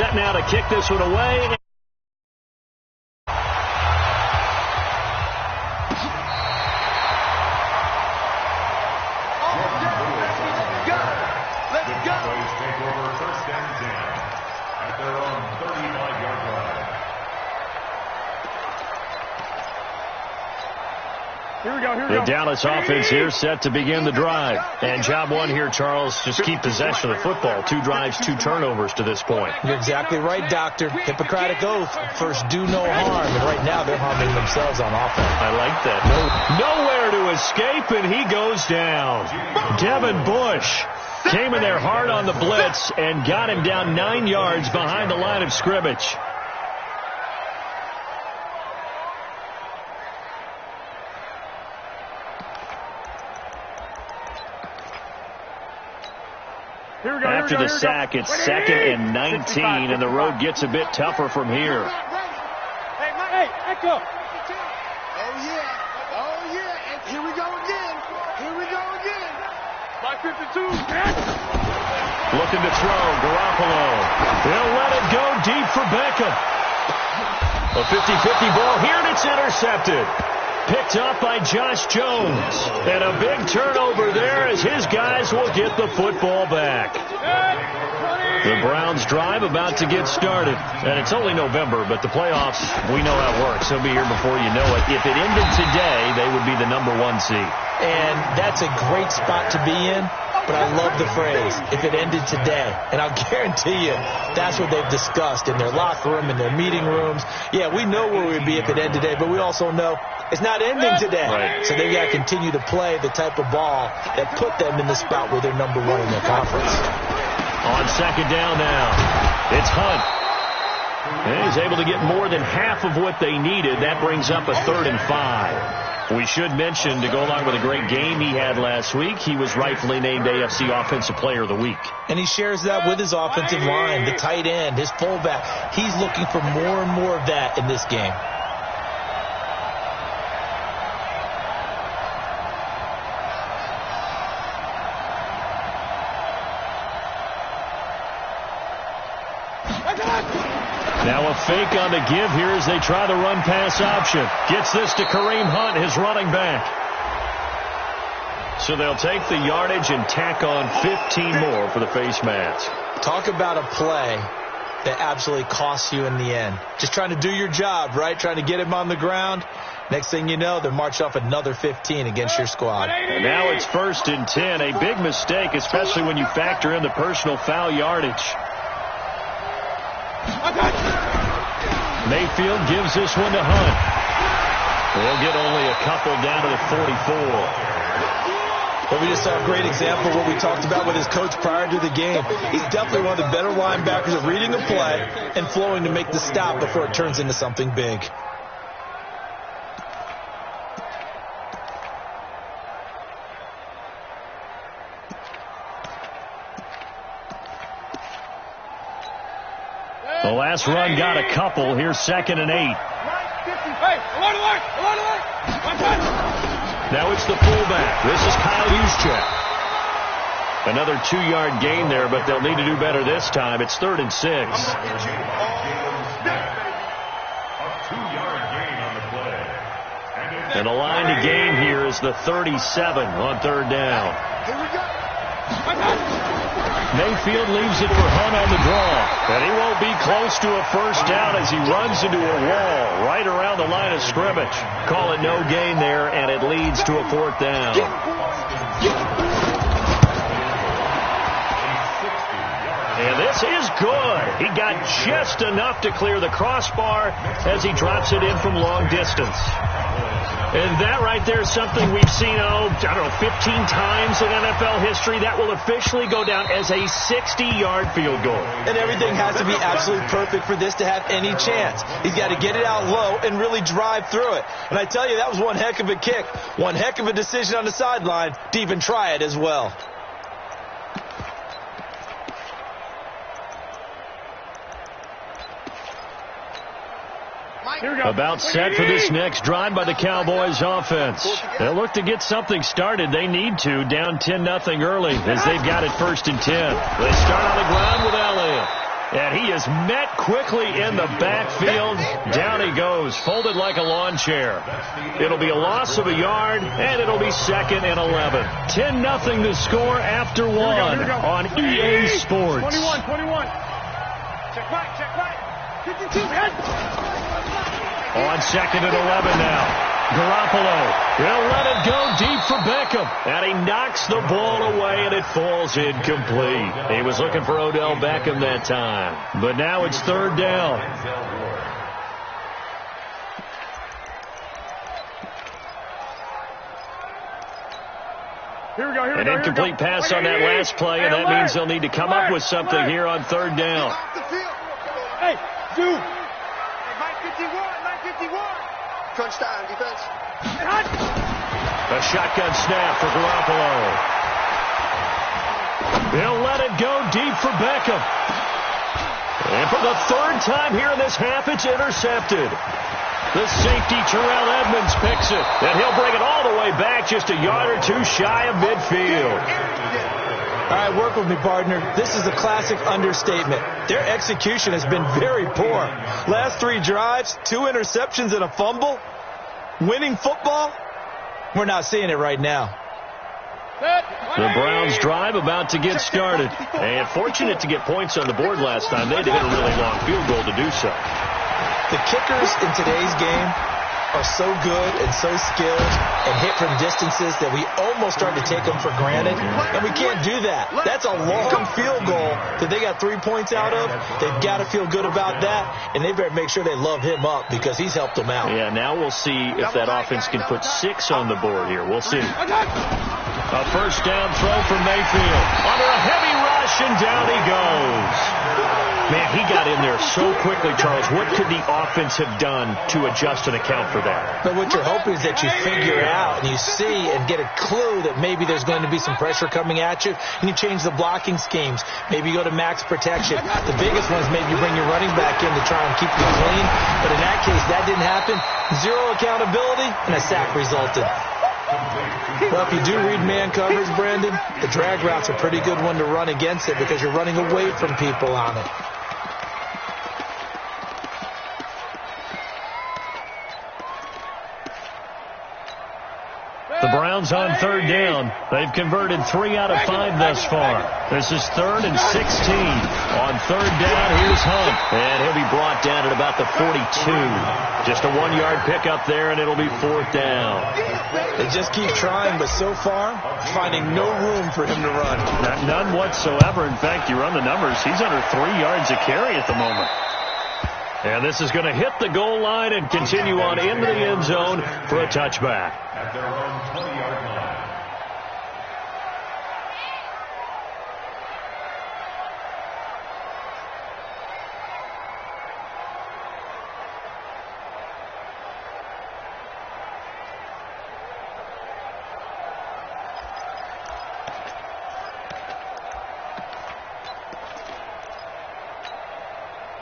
set now to kick this one away. The Dallas offense here set to begin the drive. And job one here, Charles, just keep possession of the football. 2 drives, 2 turnovers to this point. You're exactly right, Doctor. Hippocratic oath. First, do no harm. And right now, they're harming themselves on offense. I like that. Nowhere to escape, and he goes down. Devin Bush came in there hard on the blitz and got him down 9 yards behind the line of scrimmage. After the sack, it's 2nd and 19, and the road gets a bit tougher from here. Hey, echo. Oh, yeah. Oh, yeah. And here we go again. By 52. Looking to throw. Garoppolo. They'll let it go deep for Beckham. A 50-50 ball here, and it's intercepted. Picked up by Josh Jones. And a big turnover there as his guys will get the football back. The Browns drive about to get started. And it's only November, but the playoffs, we know how it works. They'll be here before you know it. If it ended today, they would be the #1 seed. And that's a great spot to be in. But I love the phrase, if it ended today. And I'll guarantee you, that's what they've discussed in their locker room, in their meeting rooms. Yeah, we know where we'd be if it ended today, but we also know it's not ending today. Right. So they've got to continue to play the type of ball that put them in the spot where they're #1 in their conference. On 2nd down now, it's Hunt. And he's able to get more than half of what they needed. That brings up a 3rd and 5. We should mention, to go along with a great game he had last week, he was rightfully named AFC Offensive Player of the Week. And he shares that with his offensive line, the tight end, his fullback. He's looking for more and more of that in this game. Now a fake on the give here as they try the run-pass option. Gets this to Kareem Hunt, his running back. So they'll take the yardage and tack on 15 more for the face mask. Talk about a play that absolutely costs you in the end. Just trying to do your job, right? Trying to get him on the ground. Next thing you know, they're marched off another 15 against your squad. And now it's 1st and 10. A big mistake, especially when you factor in the personal foul yardage. Mayfield gives this one to Hunt. They'll get only a couple down to the 44. But we just saw a great example of what we talked about with his coach prior to the game. He's definitely one of the better linebackers at reading a play and flowing to make the stop before it turns into something big. The last run got a couple. Here's 2nd and 8. Now it's the fullback. This is Kyle Juszczyk. Another 2-yard gain there, but they'll need to do better this time. It's 3rd and 6. And the line to gain here is the 37 on 3rd down. Mayfield leaves it for Hunt on the draw. And he won't be close to a 1st down as he runs into a wall right around the line of scrimmage. Call it no gain there, and it leads to a 4th down. And this is good. He got just enough to clear the crossbar as he drops it in from long distance. And that right there is something we've seen, 15 times in NFL history. That will officially go down as a 60-yard field goal. And everything has to be absolutely perfect for this to have any chance. He's got to get it out low and really drive through it. And I tell you, that was one heck of a kick. One heck of a decision on the sideline to even try it as well. About set for this next drive by the Cowboys offense. They'll look to get something started. They need to, down 10-0 early as they've got it 1st and 10. They start on the ground with Elliott. And he is met quickly in the backfield. Down he goes, folded like a lawn chair. It'll be a loss of a yard, and it'll be 2nd and 11. 10-0 the score after one on EA Sports. 21. Check right. 52, head. On 2nd and 11 now. Garoppolo will let it go deep for Beckham. And he knocks the ball away, and it falls incomplete. He was looking for Odell Beckham that time. But now it's 3rd down. Here we go. An incomplete pass on that last play, and that means they'll need to come up with something here on 3rd down. Hey, dude. Mike 51. Crunch time, defense. A shotgun snap for Garoppolo. They'll let it go deep for Beckham. And for the 3rd time here in this half, it's intercepted. The safety, Terrell Edmonds, picks it. And he'll bring it all the way back just a yard or two shy of midfield. All right, work with me, partner. This is a classic understatement. Their execution has been very poor. Last 3 drives, 2 interceptions and a fumble. Winning football? We're not seeing it right now. The Browns drive about to get started. And fortunate to get points on the board last time. They had to hit a really long field goal to do so. The kickers in today's game are so good and so skilled and hit from distances that we almost start to take them for granted, and we can't do that. That's a long field goal that they got 3 points out of. They've got to feel good about that, and they better make sure they love him up because he's helped them out. Yeah, now we'll see if that offense can put 6 on the board here. We'll see. A 1st down throw for Mayfield. Under a heavy rush, and down he goes. Man, he got in there so quickly, Charles. What could the offense have done to adjust and account for that? But what you're hoping is that you figure out and you see and get a clue that maybe there's going to be some pressure coming at you, and you change the blocking schemes. Maybe you go to max protection. The biggest one is maybe you bring your running back in to try and keep you clean. But in that case, that didn't happen. 0 accountability, and a sack resulted. Well, if you do read man coverage, Brandon, the drag route's a pretty good one to run against it because you're running away from people on it. The Browns on 3rd down. They've converted 3 out of 5 thus far. This is 3rd and 16. On 3rd down, here's Hunt. And he'll be brought down at about the 42. Just a 1-yard pickup there, and it'll be 4th down. They just keep trying, but so far, finding no room for him to run. None whatsoever. In fact, you run the numbers. He's under 3 yards a carry at the moment. And this is going to hit the goal line and continue on into the end zone for a touchback. At their own 20-yard line.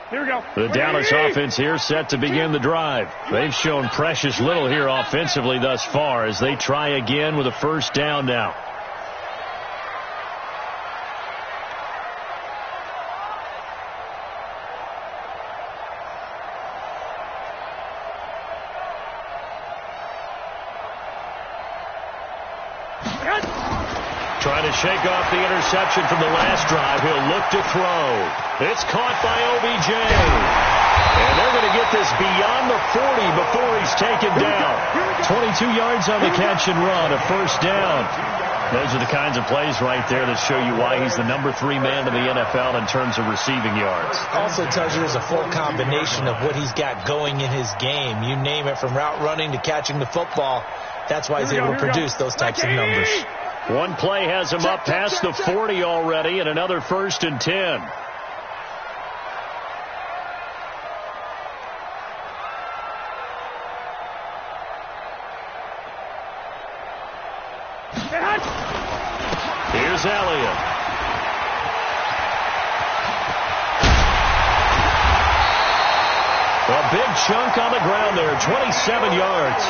Here we go. The Dallas offense here set to begin the drive. They've shown precious little here offensively thus far as they try again with a 1st down now. Trying to shake off the interception from the last drive. He'll look to throw. It's caught by OBJ. And they're going to get this beyond the 40 before he's taken down. 22 yards on the catch and run, a 1st down. Those are the kinds of plays right there that show you why he's the number 3 man in the NFL in terms of receiving yards. Also tells you there's a full combination of what he's got going in his game. You name it, from route running to catching the football. That's why he's able to produce those types of numbers. One play has him up past the 40 already, and another 1st and 10. Here's Elliott. A big chunk on the ground there, 27 yards.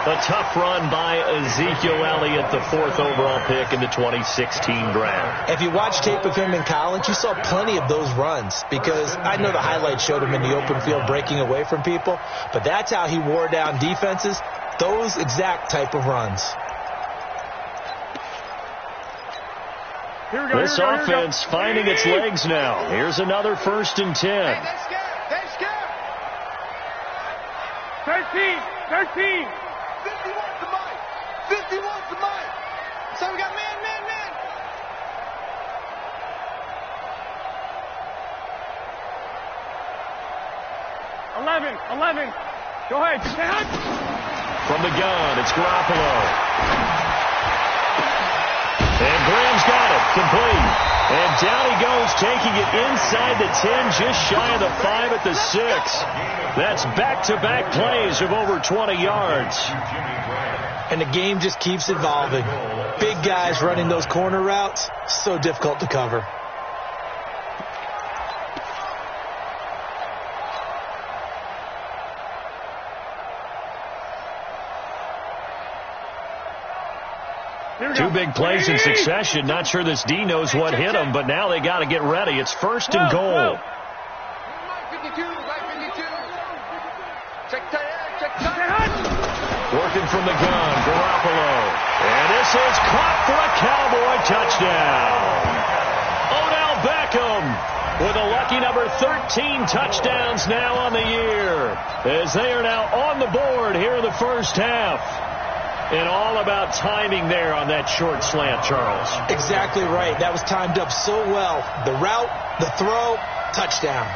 A tough run by Ezekiel Elliott, the 4th overall pick in the 2016 draft. If you watch tape of him in college, you saw plenty of those runs, because I know the highlights showed him in the open field breaking away from people, but that's how he wore down defenses, those exact type of runs. This offense finding its legs now. Here's another 1st and 10. Hey, they're scared. They're scared. 13. 51 to mine. 51 to mine. So we got man. 11. Go ahead. From the gun, it's Garoppolo. And Graham's got it. Complete. And down he goes, taking it inside the 10, just shy of the 5 at the 6. That's back-to-back plays of over 20 yards. And the game just keeps evolving. Big guys running those corner routes, so difficult to cover. Two big plays in succession. Not sure this D knows what hit him, but now they got to get ready. It's 1st and goal. 52. Check. Working from the gun, Garoppolo. And this is caught for a Cowboy touchdown. Odell Beckham with a lucky number 13 touchdowns now on the year, as they are now on the board here in the first half. And all about timing there on that short slant, Charles. Exactly right. That was timed up so well. The route, the throw, touchdown.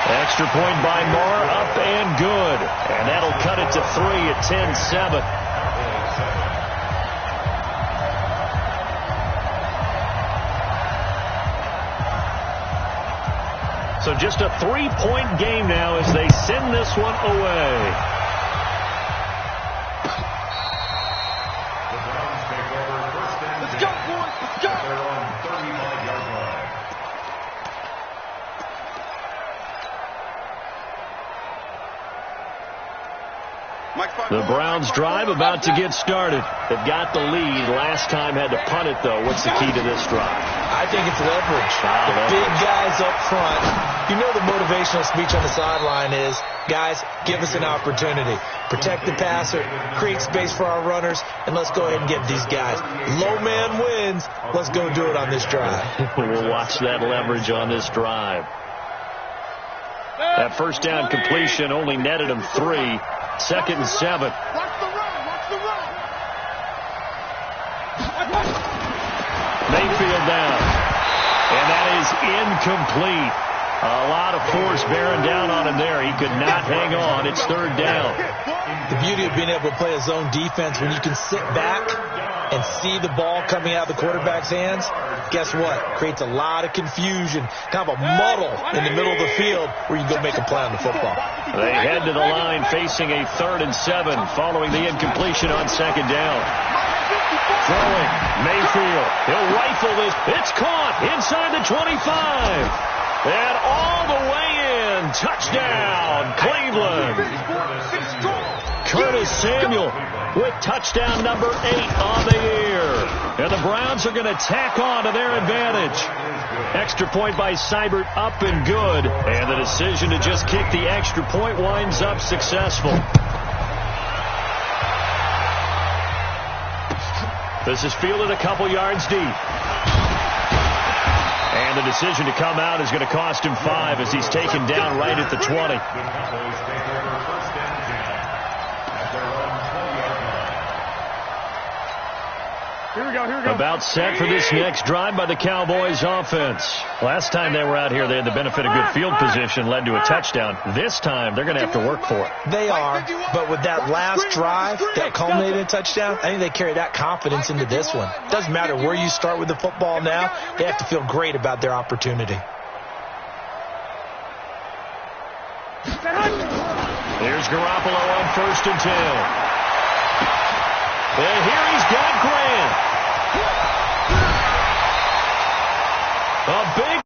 Extra point by Moore, up and good. And that'll cut it to 3 at 10-7. So just a 3-point game now as they send this one away. Let's go, boys. Let's go. They're on 35-yard line. The Browns drive about to get started. They've got the lead. Last time had to punt it, though. What's the key to this drive? I think it's leverage. The big guys up front. You know the motivational speech on the sideline is, guys, give us an opportunity. Protect the passer, create space for our runners, and let's go ahead and get these guys. Low man wins. Let's go do it on this drive. We'll watch that leverage on this drive. That first down completion only netted him 3. 2nd and 7. Watch the run. Mayfield down. And that is incomplete. A lot of force bearing down on him there. He could not hang on. It's 3rd down. The beauty of being able to play a zone defense when you can sit back and see the ball coming out of the quarterback's hands, guess what? Creates a lot of confusion, kind of a muddle in the middle of the field where you can go make a play on the football. They head to the line facing a 3rd and 7 following the incompletion on 2nd down. Throwing, Mayfield. He'll rifle this. It's caught inside the 25. And all the way in. Touchdown, Cleveland. Curtis Samuel with touchdown number 8 on the year. And the Browns are going to tack on to their advantage. Extra point by Seibert, up and good. And the decision to just kick the extra point winds up successful. This is fielded a couple yards deep. And the decision to come out is going to cost him 5 as he's taken down right at the 20. Here we go. About set for this next drive by the Cowboys offense. Last time they were out here, they had the benefit of good field position, led to a touchdown. This time, they're going to have to work for it. They are, but with that last drive that culminated in a touchdown, I think they carry that confidence into this one. Doesn't matter where you start with the football now, they have to feel great about their opportunity. Here's Garoppolo on 1st and 10. And here he's got Grant. A big